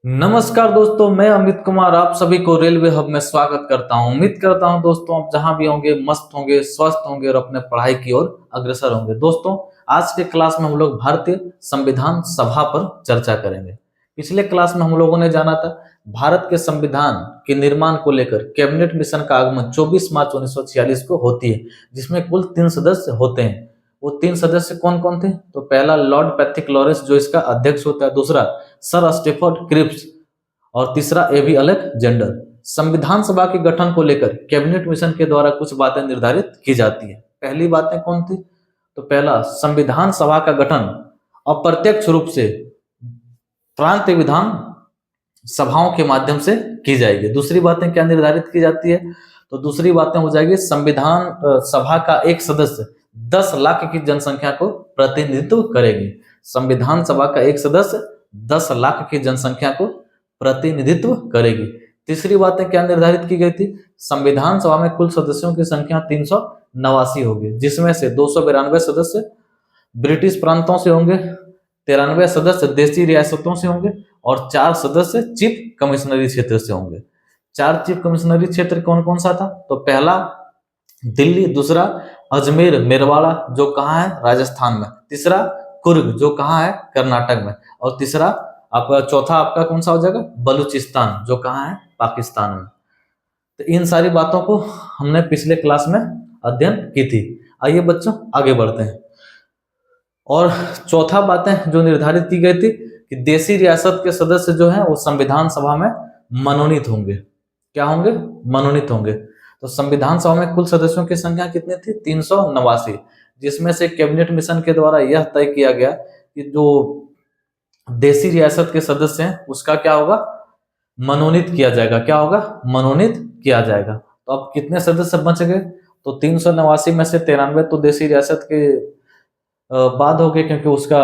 नमस्कार दोस्तों, मैं अमित कुमार आप सभी को रेलवे हब में स्वागत करता हूं। उम्मीद करता हूं दोस्तों आप जहां भी होंगे मस्त होंगे, स्वस्थ होंगे और अपने पढ़ाई की ओर अग्रसर होंगे। दोस्तों आज के क्लास में हम लोग भारतीय संविधान सभा पर चर्चा करेंगे। पिछले क्लास में हम लोगों ने जाना था भारत के संविधान के निर्माण को लेकर कैबिनेट मिशन का आगमन 24 मार्च 1946 को होती है, जिसमें कुल 3 सदस्य होते हैं। वो 3 सदस्य कौन कौन थे? तो पहला लॉर्ड पैथिक लॉरेंस जो इसका अध्यक्ष होता है, दूसरा सर स्टेफर्ड क्रिप्स और तीसरा एवी अलेक्जेंडर। संविधान सभा के गठन को लेकर कैबिनेट मिशन के द्वारा कुछ बातें निर्धारित की जाती है। पहली बातें कौन थी? तो पहला, संविधान सभा का गठन अप्रत्यक्ष रूप से प्रांतीय विधान सभाओं के माध्यम से की जाएगी। दूसरी बातें क्या निर्धारित की जाती है? तो दूसरी बातें हो जाएगी संविधान सभा का एक सदस्य 10 लाख की जनसंख्या को प्रतिनिधित्व करेगी। संविधान सभा का एक सदस्य 10 लाख की जनसंख्या को प्रतिनिधित्व करेगी। तीसरी बातें क्या निर्धारित की गई थी? संविधान सभा में कुल सदस्यों की संख्या 389 होगी, जिसमें से 292 सदस्य ब्रिटिश प्रांतों से होंगे, 93 सदस्य देशी रियासतों से होंगे और 4 सदस्य चीफ कमिश्नरी क्षेत्र से होंगे। 4 चीफ कमिश्नरी क्षेत्र कौन कौन सा था? तो पहला दिल्ली, दूसरा अजमेर मेरवाड़ा जो कहाँ है? राजस्थान में, तीसरा कुर्ग जो कहाँ है? कर्नाटक में, और तीसरा आपका चौथा आपका कौन सा हो जाएगा? बलूचिस्तान जो कहाँ है? पाकिस्तान में। तो इन सारी बातों को हमने पिछले क्लास में अध्ययन की थी। आइए बच्चों आगे बढ़ते हैं। और चौथा बातें जो निर्धारित की गई थी कि देशी रियासत के सदस्य जो हैं वो संविधान सभा में मनोनीत होंगे। क्या होंगे? मनोनीत होंगे। तो संविधान सभा में कुल सदस्यों की संख्या कितनी थी? 389, जिसमें से कैबिनेट मिशन के द्वारा यह तय किया गया कि जो देशी रियासत के सदस्य हैं उसका क्या होगा? मनोनीत किया जाएगा। क्या होगा? मनोनीत किया जाएगा। तो अब कितने सदस्य बच गए? तो 389 में से 93 तो देशी रियासत के बाद हो गए क्योंकि उसका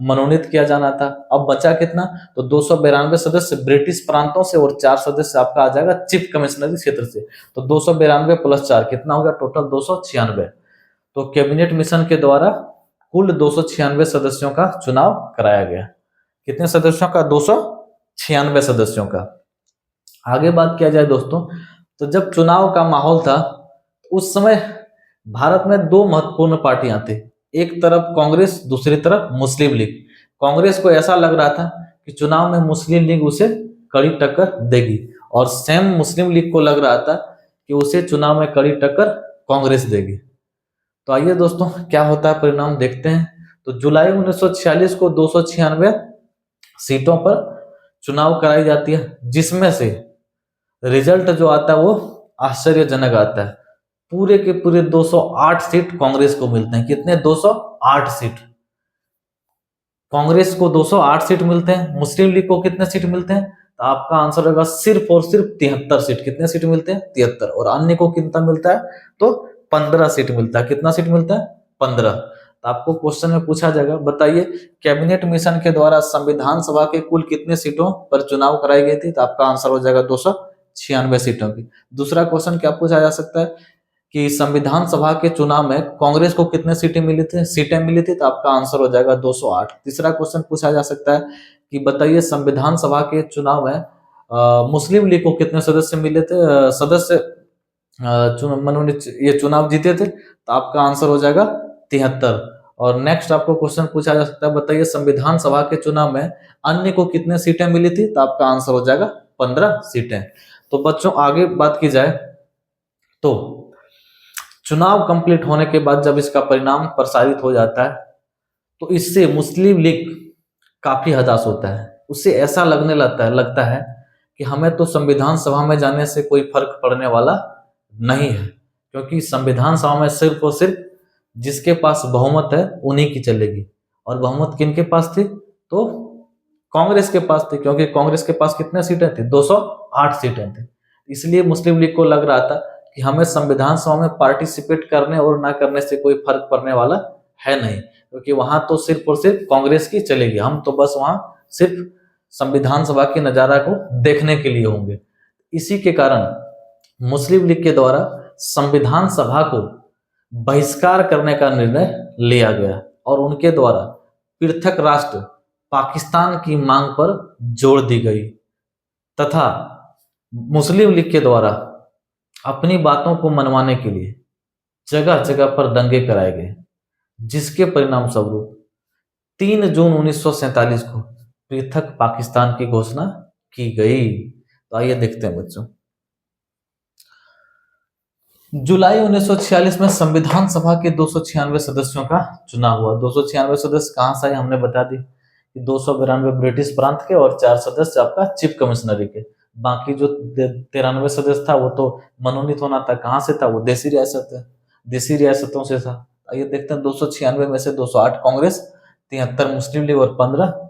मनोनीत किया जाना था। अब बचा कितना? तो 292 सदस्य ब्रिटिश प्रांतों से और 4 सदस्य आपका आ जाएगा चीफ कमिश्नरी क्षेत्र से। तो 292 प्लस 4 कितना हो गया? टोटल 296। तो कैबिनेट मिशन के द्वारा कुल 296 सदस्यों का चुनाव कराया गया। कितने सदस्यों का? 296 सदस्यों का। आगे बात किया जाए दोस्तों, तो जब चुनाव का माहौल था उस समय भारत में 2 महत्वपूर्ण पार्टियां थी। एक तरफ कांग्रेस, दूसरी तरफ मुस्लिम लीग। कांग्रेस को ऐसा लग रहा था कि चुनाव में मुस्लिम लीग उसे कड़ी टक्कर देगी, और सेम मुस्लिम लीग को लग रहा था कि उसे चुनाव में कड़ी टक्कर कांग्रेस देगी। तो आइए दोस्तों क्या होता है परिणाम देखते हैं। तो जुलाई 1946 को 296 सीटों पर चुनाव कराई जाती है, जिसमें से रिजल्ट जो आता है वो आश्चर्यजनक आता है। पूरे के पूरे 208 सीट कांग्रेस को मिलते हैं। कितने? 208 सीट कांग्रेस को 208 सीट मिलते हैं। मुस्लिम लीग को कितने सीट मिलते हैं? तो आपका आंसर होगा सिर्फ और सिर्फ 73 सीट। कितने सीट मिलते हैं? 73। और अन्य को कितना मिलता है? तो 15 सीट मिलता है। कितना सीट मिलता है? 15। तो आपको क्वेश्चन में पूछा जाएगा, बताइए कैबिनेट मिशन के द्वारा संविधान सभा के कुल कितने सीटों पर चुनाव कराई गई थी? तो आपका आंसर हो जाएगा 296 सीटों की। दूसरा क्वेश्चन क्या पूछा जा सकता है कि संविधान सभा के चुनाव में कांग्रेस को कितने सीटें मिली थी? तो आपका आंसर हो जाएगा 208। तीसरा क्वेश्चन पूछा जा सकता है कि बताइए संविधान सभा के चुनाव में मुस्लिम लीग को कितने सदस्य मिले थे? सदस्य मनोनीत ये चुनाव जीते थे? तो आपका आंसर हो जाएगा 73। और नेक्स्ट आपको क्वेश्चन पूछा जा सकता है, बताइए संविधान सभा के चुनाव में अन्य को कितने सीटें मिली थी? तो आपका आंसर हो जाएगा 15 सीटें। तो बच्चों आगे बात की जाए तो चुनाव कंप्लीट होने के बाद जब इसका परिणाम प्रसारित हो जाता है तो इससे मुस्लिम लीग काफी हताश होता है। उसे ऐसा लगता है कि हमें तो संविधान सभा में जाने से कोई फर्क पड़ने वाला नहीं है, क्योंकि संविधान सभा में सिर्फ और सिर्फ जिसके पास बहुमत है उन्हीं की चलेगी। और बहुमत किनके पास थी? तो कांग्रेस के पास थी, क्योंकि कांग्रेस के पास कितने सीटें थी? 208 सीटें थी। इसलिए मुस्लिम लीग को लग रहा था कि हमें संविधान सभा में पार्टिसिपेट करने और ना करने से कोई फर्क पड़ने वाला है नहीं, क्योंकि वहां तो सिर्फ और सिर्फ कांग्रेस की चलेगी। हम तो बस वहां सिर्फ संविधान सभा के नजारा को देखने के लिए होंगे। इसी के कारण मुस्लिम लीग के द्वारा संविधान सभा को बहिष्कार करने का निर्णय लिया गया और उनके द्वारा पृथक राष्ट्र पाकिस्तान की मांग पर जोर दी गई। तथा मुस्लिम लीग के द्वारा अपनी बातों को मनवाने के लिए जगह जगह पर दंगे कराए गए, जिसके परिणाम स्वरूप 3 जून 1947 को पृथक पाकिस्तान की घोषणा की गई। तो आइए देखते हैं बच्चों। जुलाई 1946 में संविधान सभा के 296 सदस्यों का चुनाव हुआ। 296 सदस्य कहां से आए हमने बता दी कि 292 ब्रिटिश प्रांत के और 4 सदस्य आपका चीफ कमिश्नरी के। बाकी जो 93 सदस्य था वो तो मनोनीत होना था। कहां से था वो? देसी रियासतों से था। आइए देखते हैं 296 में से 208 कांग्रेस, 73 मुस्लिम लीग और 15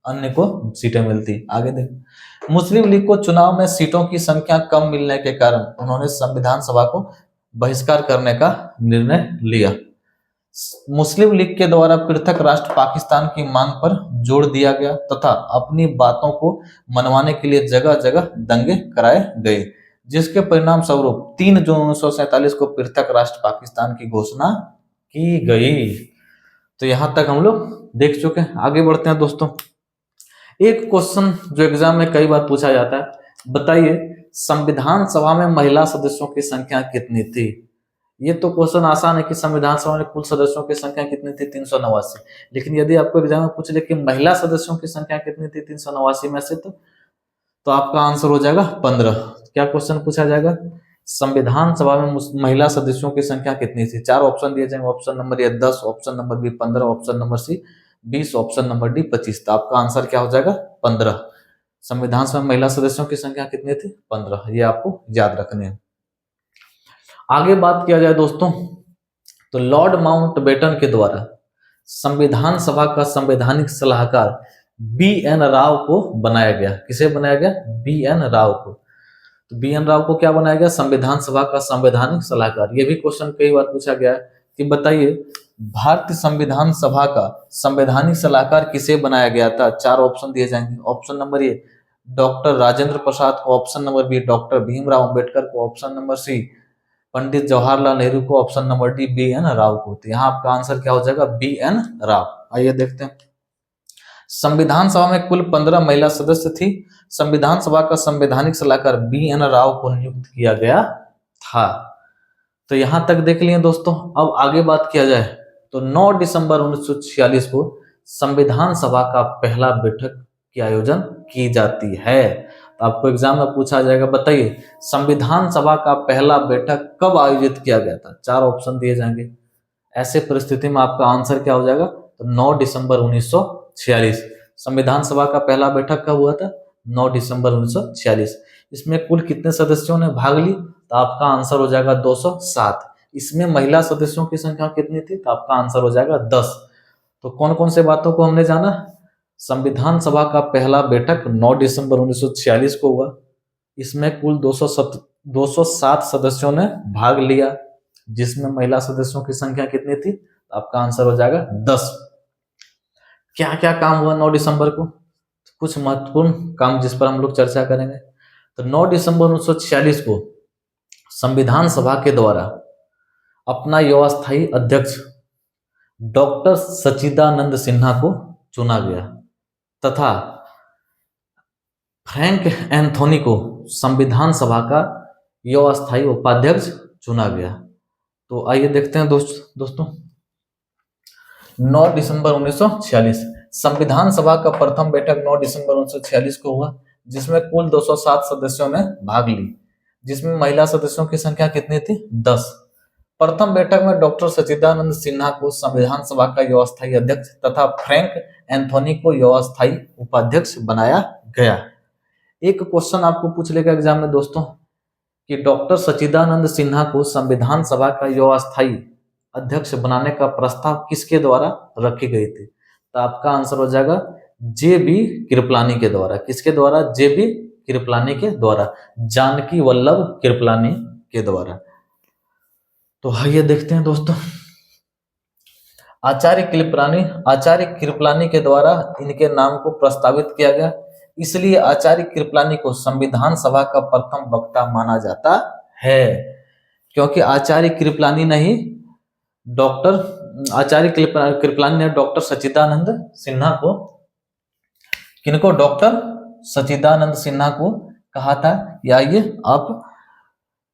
अन्य को सीटें मिलती। आगे देख, मुस्लिम लीग को चुनाव में सीटों की संख्या कम मिलने के कारण उन्होंने संविधान सभा को बहिष्कार करने का निर्णय लिया। मुस्लिम लीग के द्वारा पृथक राष्ट्र पाकिस्तान की मांग पर जोर दिया गया तथा अपनी बातों को मनवाने के लिए जगह जगह दंगे कराए गए, जिसके परिणाम स्वरूप 3 जून 1947 को पृथक राष्ट्र पाकिस्तान की घोषणा की गई। तो यहां तक हम लोग देख चुके हैं। आगे बढ़ते हैं दोस्तों। एक क्वेश्चन जो एग्जाम में कई बार पूछा जाता है, बताइए संविधान सभा में महिला सदस्यों की संख्या कितनी थी? ये तो क्वेश्चन आसान है कि संविधान सभा में कुल सदस्यों की संख्या कितनी थी? 389। लेकिन यदि आपको एग्जाम में पूछ ले कि महिला सदस्यों की संख्या कितनी थी 389 में से, तो आपका आंसर हो जाएगा 15। क्या क्वेश्चन पूछा जाएगा? संविधान सभा में महिला सदस्यों की संख्या कितनी थी? 4 ऑप्शन दिए जाएंगे। Option number A 10, option number B 15, option number C 20, option number D 25। तो आपका आंसर क्या हो जाएगा? 15। संविधान सभा में महिला सदस्यों की संख्या कितनी थी? 15। ये आपको याद रखने हैं। आगे बात किया जाए दोस्तों, तो लॉर्ड माउंटबेटन के द्वारा संविधान सभा का संवैधानिक सलाहकार बी.एन. राव को बनाया गया। किसे बनाया गया? बी.एन. राव को। तो बी.एन. राव को क्या बनाया गया? संविधान सभा का संवैधानिक सलाहकार। ये भी क्वेश्चन कई बार पूछा गया है कि बताइए भारतीय संविधान सभा का संवैधानिक सलाहकार किसे बनाया गया था? 4 ऑप्शन दिए जाएंगे। Option number A doctor Rajendra Prasad को, option number B doctor Bhimrao Ambedkar को, option number C Pandit Jawaharlal Nehru को, option number D B N. Rau को। तो यहाँ आपका आंसर क्या हो जाएगा? बी.एन. राव। आइए देखते हैं। संविधान सभा में कुल 15 महिला सदस्य थी। संविधान सभा का संवैधानिक सलाहकार बी.एन. राव को नियुक्त किया गया था। तो यहां तक देख लिए दोस्तों। अब आगे बात किया जाए तो 9 दिसंबर 1946 को संविधान सभा का पहला बैठक की आयोजन की जाती है। तो आपको एग्जाम में पूछा जाएगा, बताइए संविधान सभा का पहला बैठक कब आयोजित किया गया था? 4 ऑप्शन दिए जाएंगे। ऐसे परिस्थिति में आपका आंसर क्या हो जाएगा? तो 9 दिसंबर 1946। संविधान सभा का पहला बैठक कब हुआ था? 9 दिसंबर 1946। इसमें कुल कितने सदस्यों ने भाग ली? तो आपका आंसर हो जाएगा 207। इसमें महिला सदस्यों की संख्या कितनी थी? तो आपका आंसर हो जाएगा 10। तो कौन कौन से बातों को हमने जाना? संविधान सभा का पहला बैठक 9 दिसंबर 1946 को हुआ। इसमें कुल 207 सदस्यों ने भाग लिया, जिसमें महिला सदस्यों की संख्या कितनी थी? तो आपका आंसर हो जाएगा 10। क्या क्या काम हुआ 9 दिसंबर को? कुछ महत्वपूर्ण काम जिस पर हम लोग चर्चा करेंगे। तो 9 दिसंबर 1946 को संविधान सभा के द्वारा अपना अस्थायी अध्यक्ष डॉक्टर सच्चिदानंद सिन्हा को चुना गया तथा फ्रैंक एंथोनी को संविधान सभा का अस्थायी उपाध्यक्ष चुना गया। तो आइए देखते हैं दोस्तों 9 दिसंबर 1946 संविधान सभा का प्रथम बैठक 9 दिसंबर 1946 को हुआ, जिसमें कुल 207 सदस्यों ने भाग ली, जिसमें महिला सदस्यों की संख्या कितनी थी? 10। प्रथम बैठक में डॉक्टर सच्चिदानंद सिन्हा को संविधान सभा का अस्थायी अध्यक्ष तथा फ्रैंक एंथोनी को अस्थायी उपाध्यक्ष बनाया गया। एक क्वेश्चन आपको पूछ लेगा एग्जाम में दोस्तों कि डॉक्टर सच्चिदानंद सिन्हा को संविधान सभा का अस्थायी अध्यक्ष बनाने का प्रस्ताव किसके द्वारा रखी गई थी? तो आपका आंसर हो जाएगा जे.बी. कृपलानी के द्वारा। किसके द्वारा? जे.बी. कृपलानी के द्वारा, जानकी वल्लभ कृपलानी के द्वारा। तो आइए देखते हैं दोस्तों, आचार्य कृपलानी के द्वारा इनके नाम को प्रस्तावित किया गया, इसलिए आचार्य कृपलानी को संविधान सभा का प्रथम वक्ता माना जाता है, क्योंकि आचार्य कृपलानी ने डॉक्टर सच्चिदानंद सिन्हा को, किनको? डॉक्टर सच्चिदानंद सिन्हा को कहा था कि आइए आप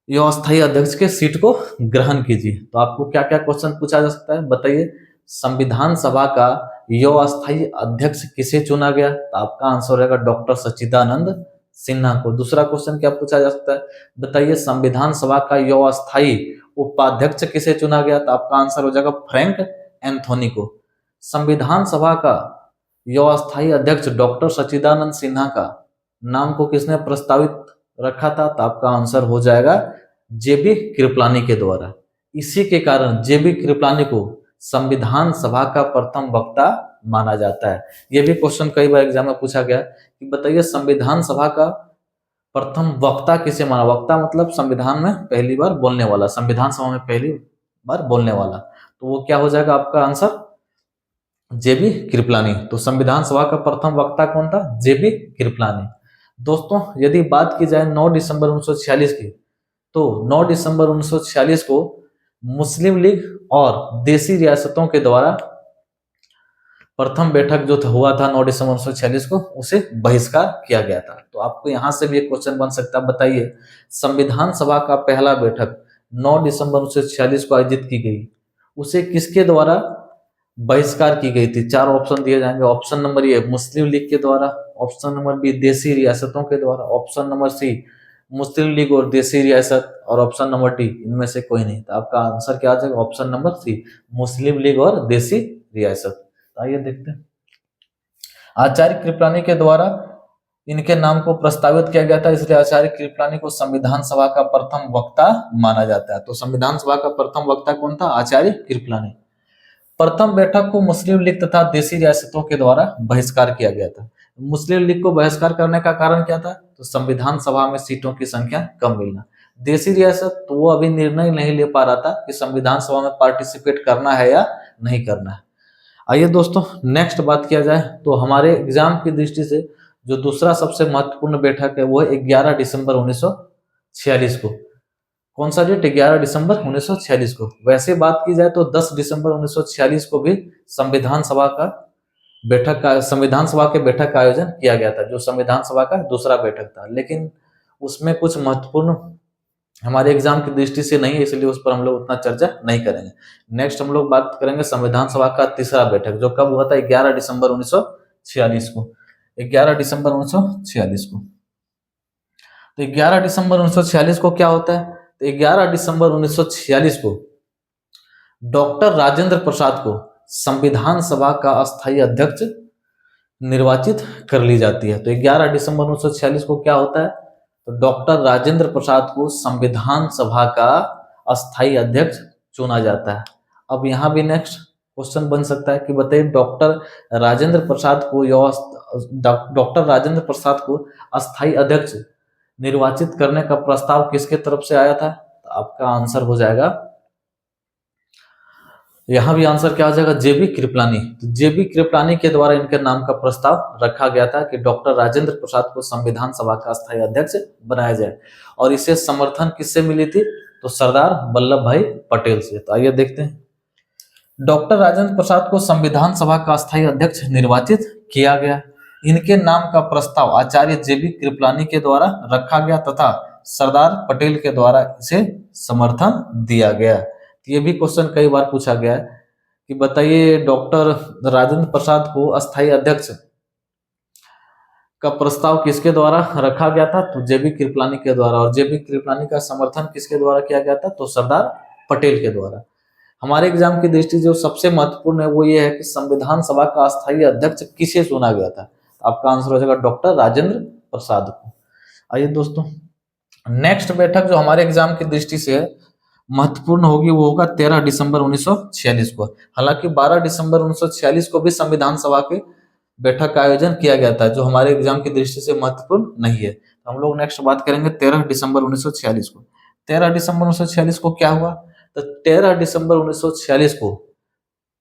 ये अस्थायी अध्यक्ष के सीट को ग्रहण कीजिए। तो आपको क्या क्या क्वेश्चन पूछा जा सकता है, बताइए। संविधान सभा का यो अस्थायी अध्यक्ष किसे चुना गया? तो आपका आंसर रहेगा डॉक्टर सच्चिदानंद सिन्हा को। दूसरा क्वेश्चन क्या पूछा जा सकता है, बताइए संविधान सभा का यो अस्थायी उपाध्यक्ष किसे चुना गया? तो आपका आंसर हो जाएगा फ्रैंक एंथोनी को। संविधान सभा का यो अस्थायी अध्यक्ष डॉक्टर सच्चिदानंद सिन्हा का नाम को किसने प्रस्तावित रखा था? तो आपका आंसर हो जाएगा जेबी कृपलानी के द्वारा। इसी के कारण जेबी कृपलानी को संविधान सभा का प्रथम वक्ता माना जाता है। यह भी क्वेश्चन कई बार एग्जाम में पूछा गया कि बताइए संविधान सभा का प्रथम वक्ता किसे माना? वक्ता मतलब संविधान में पहली बार बोलने वाला, संविधान सभा में पहली बार बोलने वाला। तो वो क्या हो जाएगा आपका आंसर? जेबी कृपलानी। तो संविधान सभा का प्रथम वक्ता कौन था? जेबी कृपलानी। दोस्तों यदि बात की जाए 9 दिसंबर 1946 की, तो 9 दिसंबर 1946 को मुस्लिम लीग और देसी रियासतों के द्वारा प्रथम बैठक जो हुआ था 9 दिसंबर 1946 को, उसे बहिष्कार किया गया था। तो आपको यहां से भी एक क्वेश्चन बन सकता है, बताइए संविधान सभा का पहला बैठक 9 दिसंबर 1946 को आयोजित की गई, उसे किसके द्वारा बहिष्कार की गई थी? 4 ऑप्शन दिए जाएंगे। ऑप्शन नंबर ए मुस्लिम लीग के द्वारा, ऑप्शन नंबर बी देसी रियासतों के द्वारा, ऑप्शन नंबर सी मुस्लिम लीग और देसी रियासत, और ऑप्शन नंबर डी इनमें से कोई नहीं। तो आपका आंसर क्या आ जाएगा? ऑप्शन नंबर सी मुस्लिम लीग और देसी रियासत। आइए देखते हैं। आचार्य कृपलानी के द्वारा इनके नाम को प्रस्तावित किया गया था, इसलिए आचार्य कृपलानी को संविधान सभा का प्रथम वक्ता माना जाता है। तो संविधान सभा का प्रथम वक्ता कौन था? आचार्य कृपलानी। प्रथम बैठक को मुस्लिम लीग तथा देसी रियासतों के द्वारा बहिष्कार किया गया था। मुस्लिम लीग को बहिष्कार करने का कारण क्या था? तो संविधान सभा में सीटों की संख्या कम मिलना। देसी रियासत तो वो अभी निर्णय नहीं ले पा रहा था कि संविधान सभा में पार्टिसिपेट करना है या नहीं करना है। आइए दोस्तों नेक्स्ट बात किया जाए, तो हमारे एग्जाम की दृष्टि से जो दूसरा सबसे महत्वपूर्ण बैठक है वो है 11 दिसंबर 1946 को। कौन सा डेट? 11 दिसंबर 1946 को। वैसे बात की जाए तो 10 दिसंबर 1946 को भी संविधान सभा के बैठक का आयोजन किया गया था, जो संविधान सभा का दूसरा बैठक था, लेकिन उसमें कुछ महत्वपूर्ण हमारे एग्जाम की दृष्टि से नहीं है, इसलिए उस पर हम लोग उतना चर्चा नहीं करेंगे। नेक्स्ट हम लोग बात करेंगे संविधान सभा का तीसरा बैठक, जो कब हुआ था? 11 दिसंबर 1946 को। 11 दिसंबर 1946 को। तो 11 दिसंबर 1946 को क्या होता है? तो 11 दिसंबर 1946 को डॉक्टर राजेंद्र प्रसाद को संविधान सभा का अस्थायी अध्यक्ष निर्वाचित कर ली जाती है। तो 11 दिसंबर 1946 को क्या होता है? तो डॉक्टर राजेंद्र प्रसाद को संविधान सभा का अस्थायी अध्यक्ष चुना जाता है। अब यहाँ भी नेक्स्ट क्वेश्चन बन सकता है कि बताइए डॉक्टर राजेंद्र प्रसाद को अस्थायी अध्यक्ष निर्वाचित करने का प्रस्ताव किसके तरफ से आया था? तो आपका आंसर हो जाएगा, यहां भी आंसर क्या हो जाएगा? जेबी कृपलानी। तो जेबी कृपलानी के द्वारा इनके नाम का प्रस्ताव रखा गया था कि डॉक्टर राजेंद्र प्रसाद को संविधान सभा का अस्थायी अध्यक्ष बनाया जाए, और इसे समर्थन किससे मिली थी? तो सरदार वल्लभ भाई पटेल से। तो आइए देखते हैं। डॉक्टर राजेंद्र प्रसाद को संविधान सभा का अस्थायी अध्यक्ष निर्वाचित किया गया। इनके नाम का प्रस्ताव आचार्य जेबी कृपलानी के द्वारा रखा गया तथा सरदार पटेल के द्वारा इसे समर्थन दिया गया। ये भी क्वेश्चन कई बार पूछा गया है कि बताइए डॉक्टर राजेंद्र प्रसाद को अस्थायी अध्यक्ष का प्रस्ताव किसके द्वारा रखा गया था? तो जेबी कृपलानी के द्वारा। और जेबी कृपलानी का समर्थन किसके द्वारा किया गया था? तो सरदार पटेल के द्वारा। हमारे एग्जाम की दृष्टि जो सबसे महत्वपूर्ण है वो ये है कि संविधान सभा का अस्थायी अध्यक्ष किसे चुना गया था? आपका आंसर हो जाएगा डॉक्टर राजेंद्र प्रसाद को। आइए दोस्तों नेक्स्ट बैठक जो हमारे एग्जाम की दृष्टि से महत्वपूर्ण होगी वो होगा 13 दिसंबर 1946 को। हालांकि 12 दिसंबर 1946 को भी संविधान सभा के बैठक का आयोजन किया गया था, जो हमारे एग्जाम की दृष्टि से महत्वपूर्ण नहीं है। तो हम लोग नेक्स्ट बात करेंगे 13 दिसंबर 1946 को। 13 दिसंबर 1946 को क्या हुआ? तो 13 दिसंबर 1946 को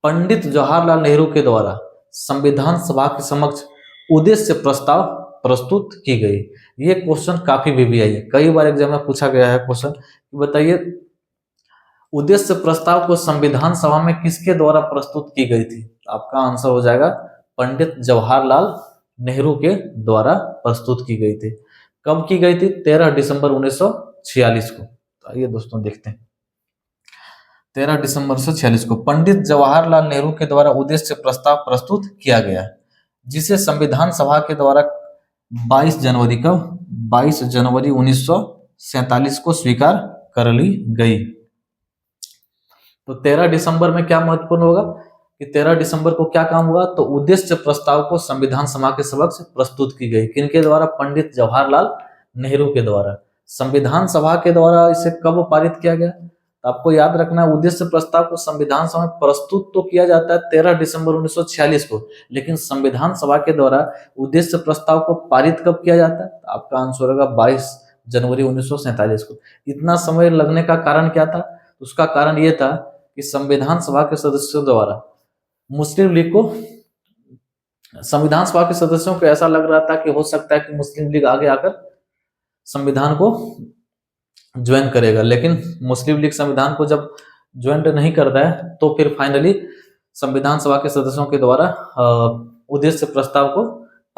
पंडित जवाहरलाल नेहरू के द्वारा संविधान सभा के समक्ष उद्देश्य प्रस्ताव प्रस्तुत की गई। ये क्वेश्चन काफी भी आई है, कई बार एग्जाम में पूछा गया है क्वेश्चन। बताइए उद्देश्य प्रस्ताव को संविधान सभा में किसके द्वारा प्रस्तुत की गई थी? आपका आंसर हो जाएगा पंडित जवाहरलाल नेहरू के द्वारा प्रस्तुत की गई थी। कब की गई थी? 13 दिसंबर 1946 को। तो आइए दोस्तों देखते हैं। 13 दिसंबर 1946 को पंडित जवाहरलाल नेहरू के द्वारा उद्देश्य प्रस्ताव प्रस्तुत किया गया, जिसे संविधान सभा के द्वारा 22 जनवरी का 22 जनवरी 1947 को स्वीकार कर ली गई। तो 13 दिसंबर में क्या महत्वपूर्ण होगा कि 13 दिसंबर को क्या काम हुआ? तो उद्देश्य प्रस्ताव को संविधान सभा के समक्ष प्रस्तुत की गई। किनके द्वारा? पंडित जवाहरलाल नेहरू के द्वारा। संविधान सभा के द्वारा इसे कब पारित किया गया? तो आपको याद रखना है, उद्देश्य प्रस्ताव को संविधान सभा में प्रस्तुत तो किया जाता है 13 दिसंबर 1946 को, लेकिन संविधान सभा के द्वारा उद्देश्य प्रस्ताव को पारित कब किया जाता है? तो आपका आंसर होगा 22 जनवरी 1947 को। इतना समय लगने का कारण क्या था? उसका कारण यह था कि संविधान सभा के सदस्यों द्वारा मुस्लिम लीग को, संविधान सभा के सदस्यों को ऐसा लग रहा था कि हो सकता है कि मुस्लिम लीग आगे आकर संविधान को ज्वाइन करेगा, लेकिन मुस्लिम लीग संविधान को जब ज्वाइन नहीं करता है तो फिर फाइनली संविधान सभा के सदस्यों के द्वारा उद्देश्य प्रस्ताव को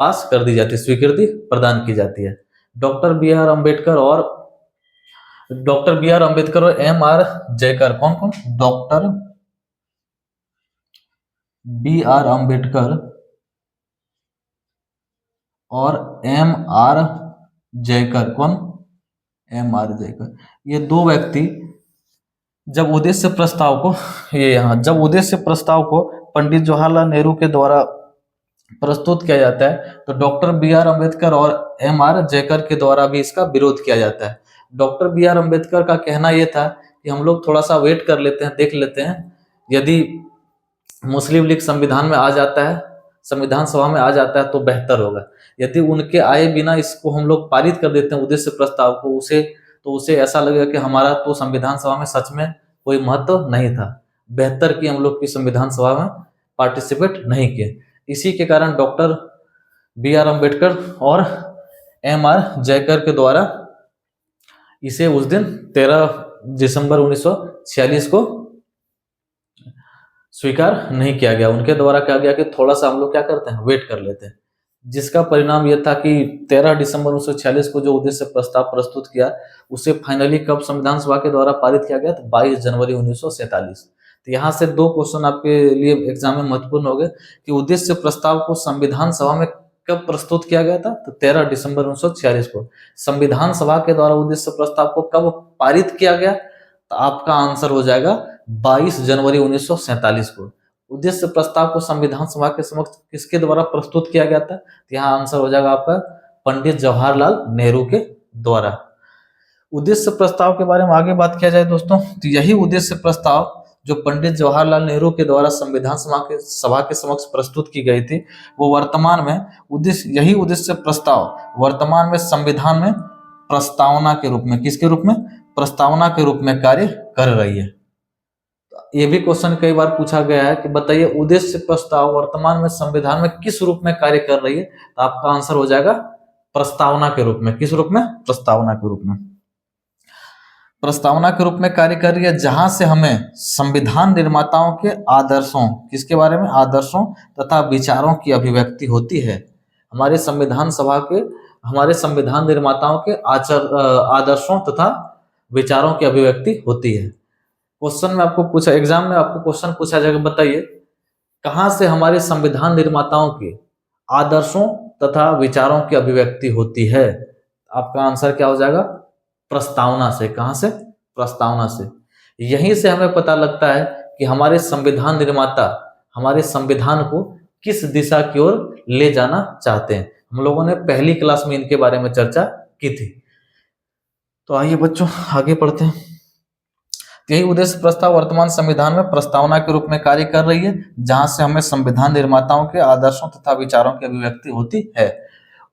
पास कर दी जाती है, स्वीकृति प्रदान की जाती है। डॉक्टर बी आर अम्बेडकर और एम आर जयकर, कौन कौन? डॉक्टर बी आर अम्बेडकर और एम आर जयकर, कौन? M R Jayakar. ये दो व्यक्ति जब उद्देश्य प्रस्ताव को, जब उद्देश्य प्रस्ताव को पंडित जवाहरलाल नेहरू के द्वारा प्रस्तुत किया जाता है तो डॉक्टर बी आर अम्बेडकर और एम आर जयकर के द्वारा भी इसका विरोध किया जाता है। डॉक्टर बी आर अम्बेडकर का कहना यह था कि हम लोग थोड़ा सा वेट कर लेते हैं, देख लेते हैं, यदि मुस्लिम लीग संविधान में आ जाता है, संविधान सभा में आ जाता है तो बेहतर होगा। यदि उनके आए बिना इसको हम लोग पारित कर देते हैं उद्देश्य प्रस्ताव को, उसे ऐसा लगेगा कि हमारा तो संविधान सभा में सच में कोई महत्व नहीं था, बेहतर कि हम लोग की संविधान सभा में पार्टिसिपेट नहीं किए। इसी के कारण डॉक्टर बी आर अम्बेडकर और एम आर जयकर के द्वारा इसे उस दिन 13 दिसंबर 1946 को स्वीकार नहीं किया गया। उनके द्वारा कहा गया कि थोड़ा सा हम लोग क्या करते हैं, वेट कर लेते हैं, जिसका परिणाम यह था कि 13 दिसंबर 1946 को जो उद्देश्य प्रस्ताव प्रस्तुत किया उसे फाइनली कब संविधान सभा के द्वारा पारित किया गया? तो 22 जनवरी 1947। तो यहाँ से दो क्वेश्चन आपके लिए एग्जाम में महत्वपूर्ण हो गए कि उद्देश्य प्रस्ताव को संविधान सभा में कब प्रस्तुत किया गया था? तो 13 दिसंबर 1946 को। संविधान सभा के द्वारा उद्देश्य प्रस्ताव को कब पारित किया गया? तो आपका आंसर हो जाएगा 22 जनवरी 1947 को। उद्देश्य प्रस्ताव को संविधान सभा के समक्ष किसके द्वारा प्रस्तुत किया गया था? तो यहाँ आंसर हो जाएगा आपका पंडित जवाहरलाल नेहरू के द्वारा। उद्देश्य प्रस्ताव के बारे में आगे बात किया जाए दोस्तों, तो यही उद्देश्य प्रस्ताव जो पंडित जवाहरलाल नेहरू के द्वारा संविधान सभा के समक्ष प्रस्तुत की गई थी, वो वर्तमान में यही उद्देश्य प्रस्ताव वर्तमान में संविधान में प्रस्तावना के रूप में, किसके रूप में? प्रस्तावना के रूप में कार्य कर रही है। ये भी क्वेश्चन कई बार पूछा गया है कि बताइए उद्देश्य प्रस्ताव वर्तमान में संविधान में किस रूप में कार्य कर रही है? तो आपका आंसर हो जाएगा प्रस्तावना के रूप में। किस रूप में? प्रस्तावना के रूप में। प्रस्तावना के रूप में कार्य कर रही है, जहां से हमें संविधान निर्माताओं के आदर्शों, किसके बारे में? आदर्शों तथा विचारों की अभिव्यक्ति होती है। हमारे संविधान निर्माताओं के आदर्शों तथा विचारों की अभिव्यक्ति होती है। क्वेश्चन में आपको पूछा, एग्जाम में आपको क्वेश्चन पूछा जाएगा, बताइए कहां से हमारे संविधान निर्माताओं के आदर्शों तथा विचारों की अभिव्यक्ति होती है? आपका आंसर क्या हो जाएगा? प्रस्तावना से। कहां से? प्रस्तावना से। यहीं से हमें पता लगता है कि हमारे संविधान निर्माता हमारे संविधान को किस दिशा की ओर ले जाना चाहते हैं। हम लोगों ने पहली क्लास में इनके बारे में चर्चा की थी। तो आइए बच्चों आगे पढ़ते हैं। यही उद्देश्य प्रस्ताव वर्तमान संविधान में प्रस्तावना के रूप में कार्य कर रही है, जहां से हमें संविधान निर्माताओं के आदर्शों तथा विचारों की अभिव्यक्ति होती है।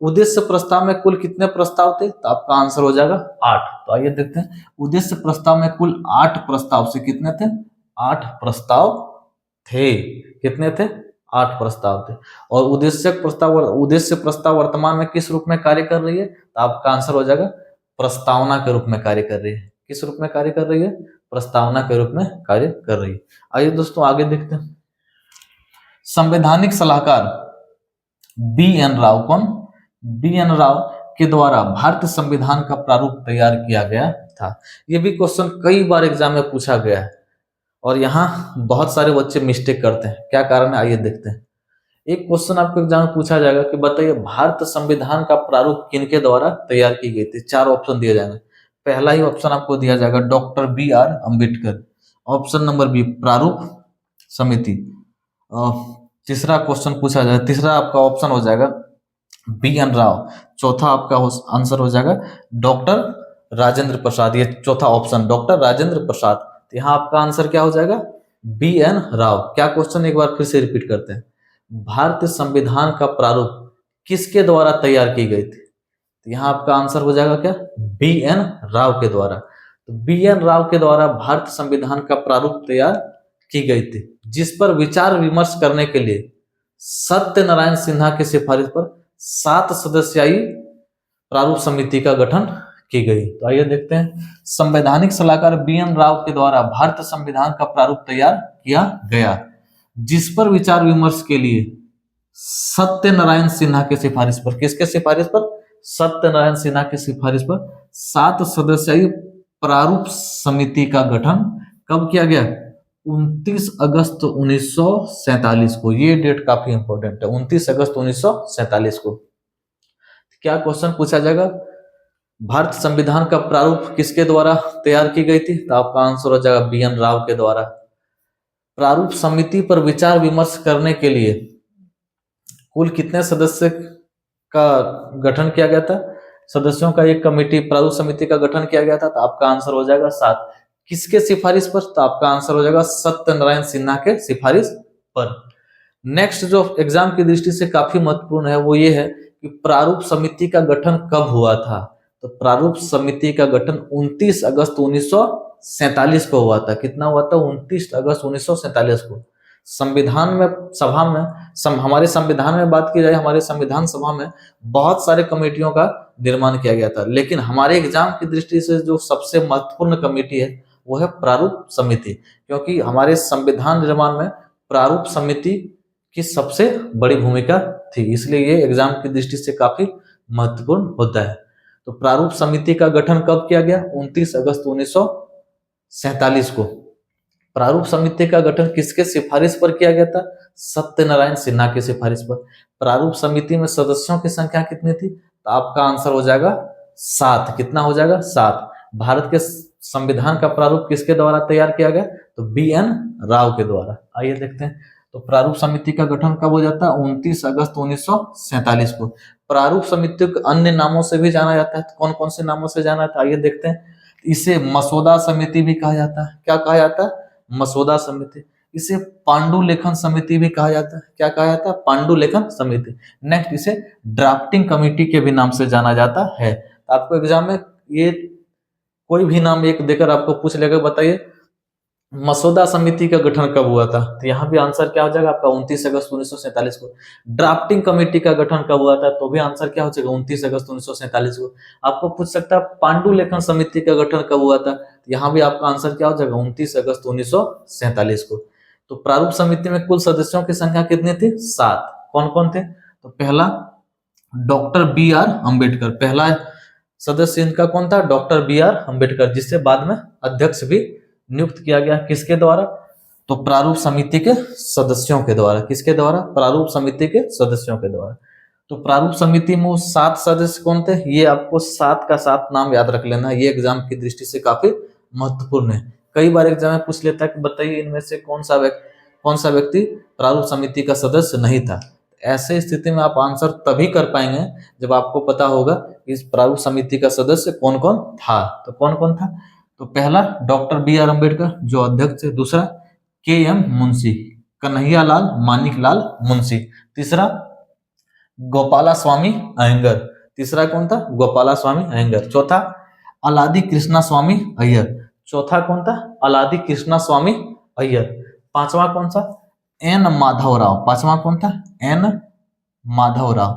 उद्देश्य प्रस्ताव में कुल कितने प्रस्ताव थे? तो आपका आंसर हो जाएगा 8। तो आइए देखते हैं, उद्देश्य प्रस्ताव में कुल 8 प्रस्ताव से कितने थे? 8 प्रस्ताव थे। कितने थे? 8 प्रस्ताव थे। और उद्देश्य प्रस्ताव वर्तमान में किस रूप में कार्य कर रही है? तो आपका आंसर हो जाएगा प्रस्तावना के रूप में कार्य कर रही है। किस रूप में कार्य कर रही है? प्रस्तावना के रूप में कार्य कर रही है। आइए दोस्तों आगे देखते हैं। संवैधानिक सलाहकार बी एन राव। कौन? बी एन राव के द्वारा भारतीय संविधान का प्रारूप तैयार किया गया था। ये भी क्वेश्चन कई बार एग्जाम में पूछा गया है और यहाँ बहुत सारे बच्चे मिस्टेक करते हैं। क्या कारण है, आइए देखते हैं। एक क्वेश्चन आपको एग्जाम में पूछा जाएगा कि बताइए भारत संविधान का प्रारूप किनके द्वारा तैयार की गई थी। 4 ऑप्शन दिए जाएंगे। पहला ही ऑप्शन आपको दिया जाएगा doctor B R Ambedkar. Option number B प्रारूप समिति। तीसरा क्वेश्चन पूछा जाएगा, तीसरा आपका ऑप्शन हो जाएगा बी एन राव। चौथा आपका आंसर हो जाएगा डॉक्टर राजेंद्र प्रसाद। ये चौथा ऑप्शन डॉक्टर राजेंद्र प्रसाद। तो यहाँ आपका आंसर क्या हो जाएगा? B N Rao. क्या क्वेश्चन एक बार फिर से रिपीट करते हैं। भारतीय संविधान का प्रारूप किसके द्वारा तैयार की गई थी? तो यहाँ आपका आंसर हो जाएगा क्या? बी एन राव के द्वारा। तो बी एन राव के द्वारा भारतीय संविधान का प्रारूप तैयार की गई थी, जिस पर विचार विमर्श करने के लिए सत्यनारायण सिन्हा की सिफारिश पर 7 सदस्यीय प्रारूप समिति का गठन की गई। तो आइए देखते हैं। संवैधानिक सलाहकार बी एन राव के द्वारा भारतीय संविधान का प्रारूप तैयार किया गया, जिस पर विचार विमर्श के लिए सत्यनारायण सिन्हा की सिफारिश पर, किसके सिफारिश पर? सत्यनारायण सिन्हा की सिफारिश पर 7 सदस्यीय प्रारूप समिति का गठन कब किया गया? 29 अगस्त 1947 को। ये डेट काफी इंपॉर्टेंट है, 29 अगस्त 1947 को। क्या क्वेश्चन पूछा जाएगा? भारत संविधान का प्रारूप किसके द्वारा तैयार की गई थी? तो आपका आंसर हो जाएगा बी एन राव के द्वारा। प्रारूप समिति पर विचार विमर्श करने के लिए कुल कितने सदस्य का गठन किया गया था? सदस्यों का एक कमेटी प्रारूप समिति का गठन किया गया था। तो आपका आंसर हो जाएगा 7। किसके सिफारिश पर? तो आपका आंसर हो जाएगा सत्यनारायण सिन्हा के सिफारिश पर। नेक्स्ट जो एग्जाम की दृष्टि से काफी महत्वपूर्ण है वो ये है कि प्रारूप समिति का गठन कब हुआ था। तो प्रारूप समिति का गठन 29 अगस्त 1947 को हुआ था। कितना हुआ था? 29 अगस्त 1947 को। संविधान में सभा में हमारे संविधान में बात की जाए, हमारे संविधान सभा में बहुत सारे कमेटियों का निर्माण किया गया था, लेकिन हमारे एग्जाम की दृष्टि से जो सबसे महत्वपूर्ण कमेटी है वो है प्रारूप समिति, क्योंकि हमारे संविधान निर्माण में प्रारूप समिति की सबसे बड़ी भूमिका थी, इसलिए ये एग्जाम की दृष्टि से काफी महत्वपूर्ण होता है। तो प्रारूप समिति का गठन कब किया गया? 29 अगस्त 1947 को। प्रारूप समिति का गठन किसके सिफारिश पर किया गया था? सत्यनारायण सिन्हा की सिफारिश पर। प्रारूप समिति में सदस्यों की संख्या कितनी थी? तो आपका आंसर हो जाएगा 7। कितना हो जाएगा? 7। भारत के संविधान का प्रारूप किसके द्वारा तैयार किया गया? तो बी एन राव के द्वारा। आइए देखते हैं। तो प्रारूप समिति का गठन कब हो जाता है? 29 अगस्त 1947 को। प्रारूप समिति को अन्य नामों से भी जाना जाता है। तो कौन कौन से नामों से जाना जाता है? आइए देखते हैं। इसे मसौदा समिति भी कहा जाता है। क्या कहा जाता है? मसौदा समिति। इसे पांडुलेखन समिति भी कहा जाता है। क्या कहा जाता है? पांडुलेखन समिति। नेक्स्ट, इसे ड्राफ्टिंग कमेटी के भी नाम से जाना जाता है। तो आपको एग्जाम में ये कोई भी नाम एक देकर आपको पूछ लेगा, बताइए मसौदा समिति का गठन कब हुआ था? तो यहाँ भी आंसर क्या हो जाएगा आपका? 29 अगस्त 1947 को। ड्राफ्टिंग कमेटी का गठन कब हुआ था? तो भी आंसर क्या हो जाएगा? 29 अगस्त 1947 को। आपको पूछ सकता है पांडुलेखन समिति का गठन कब हुआ था? तो यहाँ भी आपका आंसर क्या हो जाएगा? 29 अगस्त 1947 को। तो प्रारूप समिति में कुल सदस्यों की संख्या कितनी थी? 7। कौन कौन थे? तो पहला डॉक्टर बी आर अम्बेडकर। पहला सदस्य इनका कौन था? डॉक्टर बी आर अम्बेडकर, जिससे बाद में अध्यक्ष भी नियुक्त किया गया। किसके द्वारा? तो प्रारूप समिति के सदस्यों के द्वारा। किसके द्वारा? प्रारूप समिति के सदस्यों के द्वारा। तो प्रारूप समिति में 7 सदस्य कौन थे? ये आपको 7 का 7 नाम याद रख लेना। ये एग्जाम की दृष्टि से काफी महत्वपूर्ण है। कई बार एग्जाम में पूछ लेता है कि बताइए इनमें से कौन सा व्यक्ति प्रारूप समिति का सदस्य नहीं था। ऐसे स्थिति में आप आंसर तभी कर पाएंगे जब आपको पता होगा कि इस प्रारूप समिति का सदस्य कौन कौन था। तो कौन कौन था? तो पहला डॉक्टर बी आर अम्बेडकर जो अध्यक्ष है। दूसरा के एम मुंशी, कन्हैया लाल मानिक लाल मुंशी। तीसरा गोपाला स्वामी अयंगर। तीसरा कौन था? गोपाला स्वामी अयंगर। चौथा अलादी कृष्णा स्वामी अय्यर। चौथा कौन था? अलादी कृष्णा स्वामी अय्यर। पांचवा कौन सा? एन माधवराव। पांचवा कौन था? एन माधवराव।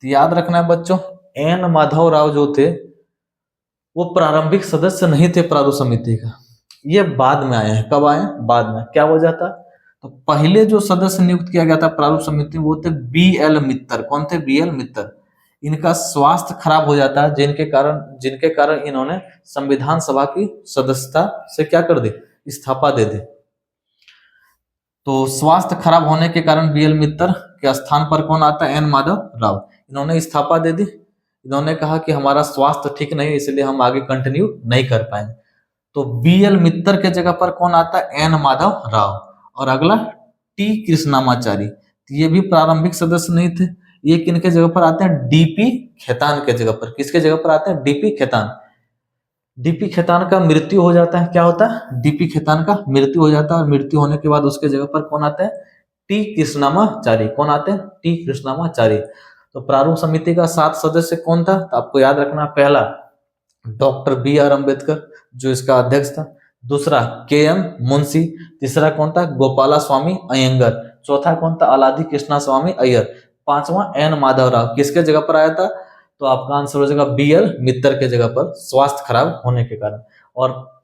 तो याद रखना है बच्चों, एन माधवराव जो थे वो प्रारंभिक सदस्य नहीं थे प्रारूप समिति का। ये बाद में आए हैं। कब आए? बाद में। क्या वजह था? तो पहले जो सदस्य नियुक्त किया गया था प्रारूप समिति में वो थे BL मित्तर। कौन थे? BL मित्तर। इनका स्वास्थ्य खराब हो जाता है जिनके कारण इन्होंने संविधान सभा की सदस्यता से क्या कर दी? इस्तीफा दे दी। तो स्वास्थ्य खराब होने के कारण BL मित्तर के स्थान पर कौन आता है? N माधव राव। इन्होंने इस्तीफा दे दी। इन्होंने कहा कि हमारा स्वास्थ्य ठीक नहीं है, इसलिए हम आगे कंटिन्यू नहीं कर पाएंगे। तो BL मित्तर के जगह पर कौन आता है? N माधव राव। और अगला T कृष्णामाचारी, तो ये भी प्रारंभिक सदस्य नहीं थे। ये किनके जगह पर आते हैं? DP खेतान के जगह पर। किसके जगह पर आते हैं? DP खेतान। डीपी खेतान का मृत्यु हो जाता है। क्या होता है? डीपी खेतान का मृत्यु हो जाता है, और मृत्यु होने के बाद उसके जगह पर कौन आते हैं? टी कृष्णामाचारी। कौन आते हैं? टी कृष्णामाचारी। तो प्रारूप समिति का 7 सदस्य कौन था? तो आपको याद रखना, पहला डॉक्टर BR अम्बेडकर जो इसका अध्यक्ष था, दूसरा KM मुंशी, तीसरा कौन था? गोपाला स्वामी अयंगर, चौथा कौन था? अलादी कृष्णा स्वामी अय्यर, पांचवा N माधव राव। किसके जगह पर आया था? तो आपका आंसर हो जाएगा BL मित्तर के जगह पर, स्वास्थ्य खराब होने के कारण। और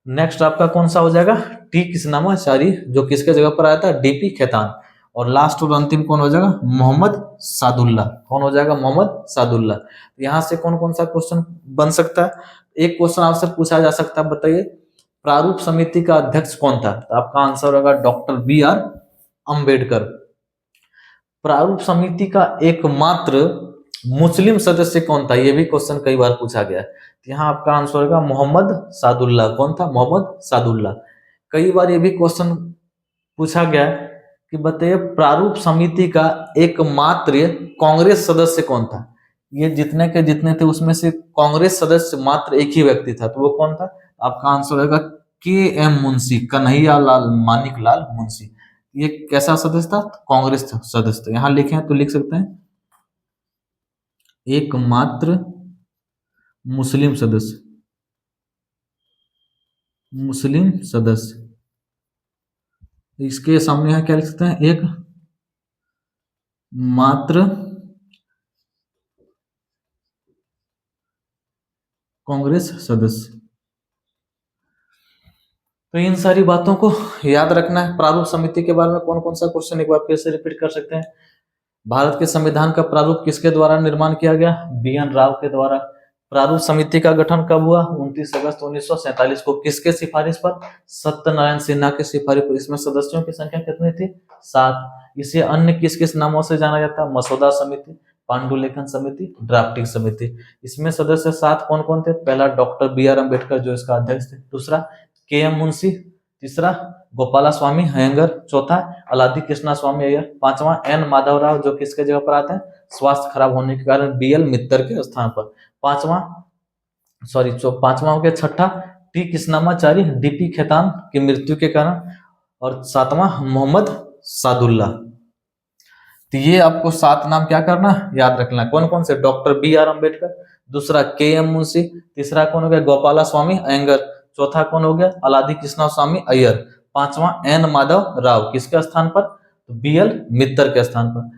नेक्स्ट आपका कौन सा हो जाएगा? टी कृष्णामाचारी, जो किसके जगह पर आया था? DP खेतान। और लास्ट और अंतिम कौन हो जाएगा? मोहम्मद सादुल्ला। कौन हो जाएगा? मोहम्मद सादुल्ला। यहाँ से कौन कौन सा क्वेश्चन बन सकता है? एक क्वेश्चन आपसे पूछा जा सकता है, बताइए प्रारूप समिति का अध्यक्ष कौन था? तो आपका आंसर होगा डॉक्टर BR अम्बेडकर। प्रारूप समिति का एकमात्र मुस्लिम सदस्य कौन था? यह भी क्वेश्चन कई बार पूछा गया है। यहाँ आपका आंसर होगा मोहम्मद सादुल्ला। कौन था? मोहम्मद सादुल्ला। कई बार ये भी क्वेश्चन पूछा गया है कि बताइए प्रारूप समिति का एकमात्र कांग्रेस सदस्य कौन था? ये जितने के जितने थे उसमें से कांग्रेस सदस्य मात्र एक ही व्यक्ति था, तो वो कौन था? आपका आंसर होगा KM मुंशी, कन्हैया लाल मानिक लाल मुंशी। ये कैसा सदस्य था? कांग्रेस सदस्य था। यहाँ लिखे हैं तो लिख सकते हैं एकमात्र मुस्लिम सदस्य, मुस्लिम सदस्य। इसके सामने यहाँ क्या लिख सकते हैं? एक मात्र कांग्रेस सदस्य। तो इन सारी बातों को याद रखना है। प्रारूप समिति के बारे में कौन कौन सा क्वेश्चन एक बार फिर से रिपीट कर सकते हैं? भारत के संविधान का प्रारूप किसके द्वारा निर्माण किया गया? BN राव के द्वारा। प्रारूप समिति का गठन कब हुआ? 29 अगस्त 1947 को। किसके सिफारिश पर? सत्यनारायण सिन्हा के सिफारिश पर। इसमें सदस्यों की संख्या कितनी थी? 7। इसे अन्य किस किस नामों से जाना जाता है? मसौदा समिति, पांडुलेखन समिति, ड्राफ्टिंग समिति। इसमें सदस्य 7 कौन कौन थे? पहला डॉक्टर BR अम्बेडकर जो इसका अध्यक्ष थे, दूसरा KM मुंशी, तीसरा गोपाला स्वामी अयंगर, चौथा अलादी कृष्णा स्वामी अय्यर, पांचवा N माधव राव जो किसके जगह पर आते हैं? स्वास्थ्य खराब होने के कारण BL मित्तर के स्थान पर। पांचवा हो गया। छठा T कृष्णामाचारी, DP खेतान की मृत्यु के कारण। और सातवां मोहम्मद सादुल्ला। तो ये आपको 7 नाम क्या करना? याद रखना। कौन कौन से? डॉक्टर BR अम्बेडकर, दूसरा KM मुंशी, तीसरा कौन हो गया? गोपाला स्वामी अयंगर, चौथा कौन हो गया? अलादी कृष्णा स्वामी अय्यर, पांचवा N माधव राव किसके स्थान पर? तो BL मित्तर के स्थान पर।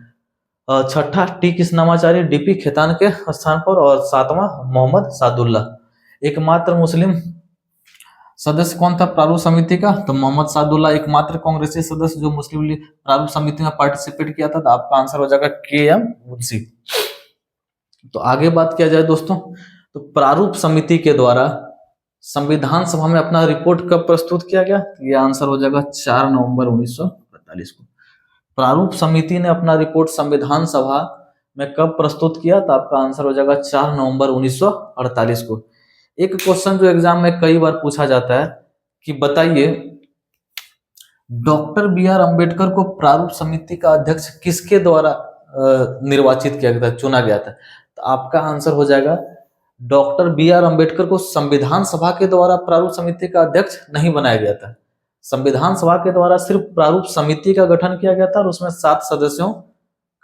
छठा T कृष्णामाचारी, DP खेतान के स्थान पर। और सातवां मोहम्मद सादुल्ला। एकमात्र मुस्लिम सदस्य कौन था प्रारूप समिति का? तो मोहम्मद सादुल्ला एकमात्र कांग्रेसी सदस्य जो मुस्लिम लीग प्रारूप समिति में पार्टिसिपेट किया था। तो आपका आंसर हो जाएगा KM मुंशी। तो आगे बात किया जाए दोस्तों, तो प्रारूप समिति के द्वारा संविधान सभा में अपना रिपोर्ट कब प्रस्तुत किया गया? ये आंसर हो जाएगा 4 नवंबर 1948 को। प्रारूप समिति ने अपना रिपोर्ट संविधान सभा में कब प्रस्तुत किया? तो आपका आंसर हो जाएगा 4 नवंबर 1948 को। एक क्वेश्चन जो एग्जाम में कई बार पूछा जाता है कि बताइए डॉक्टर BR अम्बेडकर को प्रारूप समिति का अध्यक्ष किसके द्वारा निर्वाचित किया गया था, चुना गया था? तो आपका आंसर हो जाएगा डॉक्टर BR अम्बेडकर को संविधान सभा के द्वारा प्रारूप समिति का अध्यक्ष नहीं बनाया गया था। संविधान सभा के द्वारा सिर्फ प्रारूप समिति का गठन किया गया था और उसमें 7 सदस्यों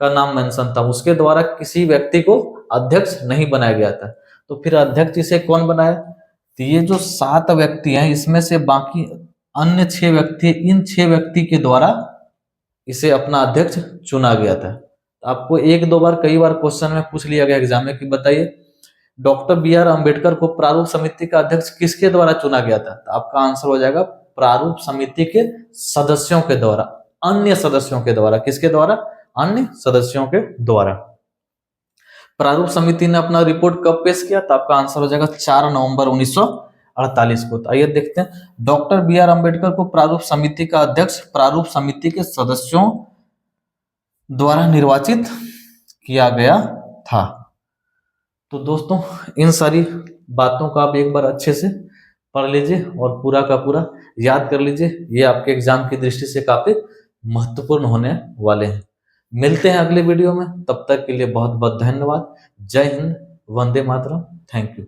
का नाम मेंशन था। उसके द्वारा किसी व्यक्ति को अध्यक्ष नहीं बनाया गया था। तो फिर अध्यक्ष इसे कौन बनाया? तो ये जो 7 व्यक्ति हैं इसमें से बाकी अन्य 6 व्यक्ति, इन 6 व्यक्ति के द्वारा इसे अपना अध्यक्ष चुना गया था। तो आपको 1-2 बार कई बार क्वेश्चन में पूछ लिया गया एग्जाम में कि बताइए डॉक्टर BR अम्बेडकर को प्रारूप समिति का अध्यक्ष किसके द्वारा चुना गया था? तो आपका आंसर हो जाएगा प्रारूप समिति के सदस्यों के द्वारा, अन्य सदस्यों के द्वारा। किसके द्वारा? अन्य सदस्यों के द्वारा। प्रारूप समिति ने अपना रिपोर्ट कब पेश किया? तो आपका आंसर हो जाएगा 4 नवंबर 1948 को। तो आइए देखते हैं, डॉक्टर बी आर अम्बेडकर को प्रारूप समिति का अध्यक्ष प्रारूप समिति के सदस्यों द्वारा निर्वाचित किया गया था। तो दोस्तों इन सारी बातों को आप एक बार अच्छे से पढ़ लीजिए और पूरा का पूरा याद कर लीजिए। ये आपके एग्जाम की दृष्टि से काफी महत्वपूर्ण होने वाले हैं। मिलते हैं अगले वीडियो में, तब तक के लिए बहुत बहुत धन्यवाद। जय हिंद, वंदे मातरम, थैंक यू।